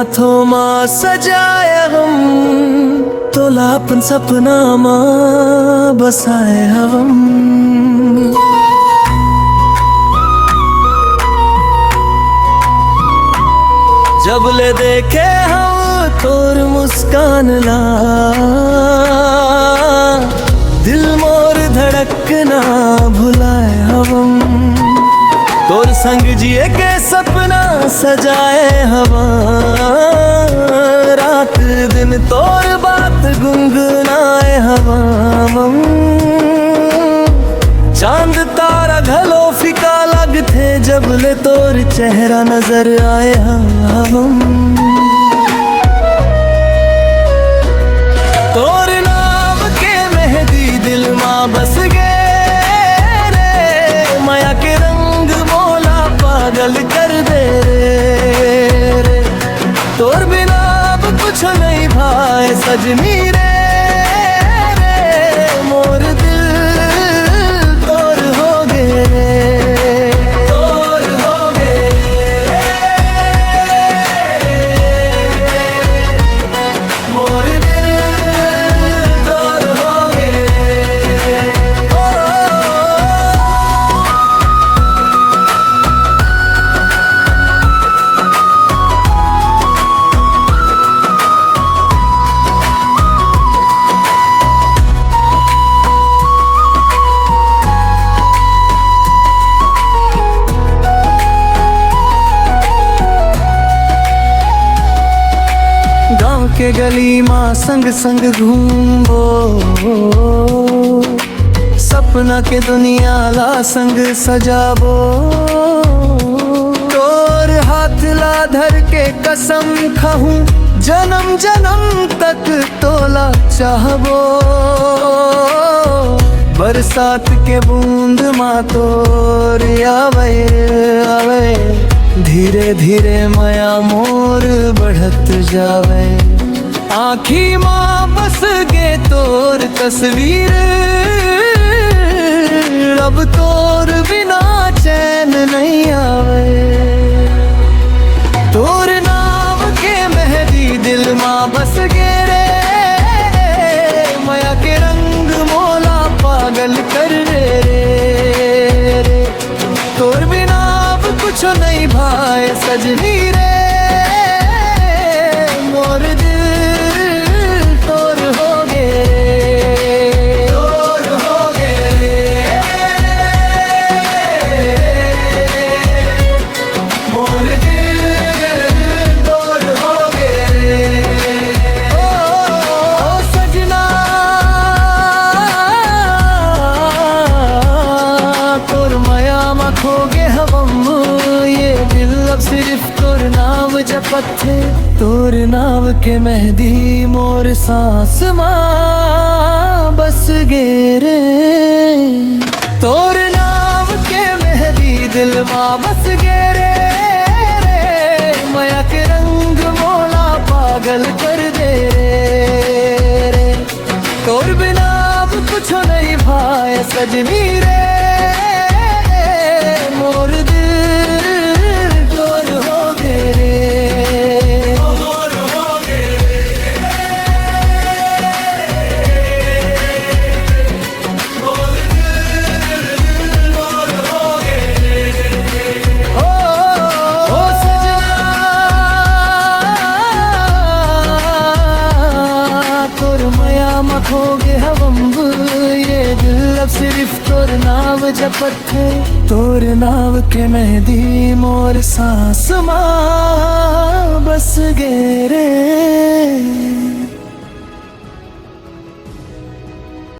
हाथों मां सजाए हम, तोलापन सपना मां बसाए हम। जब ले देखे हम तोर मुस्कान ला, दिल मोर धड़कना भुलाए हम। तोर संग जिए के सपना सजाए हवा, रात दिन तोर बात गुनगुनाए हवा। चांद तारा घलो फीका लगथे, जब ले तोर चेहरा नजर आए हम। तोर नाम के मेहंदी दिल मां बस गए रे, माया के रंग मोला पागल कर दे रे। तोर बिना अब कुछ नहीं भाए सजनी रे, मोर दिल तोर हो गए, तोर हो गए, मोर दिल तोर हो गए। गाँव के गली माँ संग संग घूमबो, सपना के दुनिया ला संग सजाबो। तोर हाथ ला धर के कसम खाहूं, जन्म जन्म तक तोला चाहबो। बरसात के बूंद माँ तोर आवे आवे, धीरे धीरे माया मोर बढ़त जावे। आँखी माँ बस गे तोर तस्वीर, अब तोर बिना चैन नहीं आवे। तोर नाम के मेहंदी दिल माँ बस गे रे, माया के रंग मोला पागल कर रे। तोर बिना अब कुछ नहीं भाए सजनी रे, मोर दिल तोर हो गए, तोर हो गए, मोर दिल तोर हो गए। ओ सजना तोर माया मा खो गे हम, ये दिल अब सिर्फ तोर नाम जपत थे। तोर नाम के मेहंदी मोर सांस मां बस गे रे। तोर नाम के मेहंदी दिल मां बस गे रे, माया के रंग मोला पागल कर दे रे। तोर बिना अब कुछ नहीं भाए सजनी रे, मोर दिल तोर हो गए रे, तोर हो गए, मोर दिल तोर हो गए। ओ सजना तोर माया मा खो गे हम, ये दिल अब सिर्फ तोर नाम जपत थे। तोर नाम के मेहंदी मोर सांस मां बस गे रे।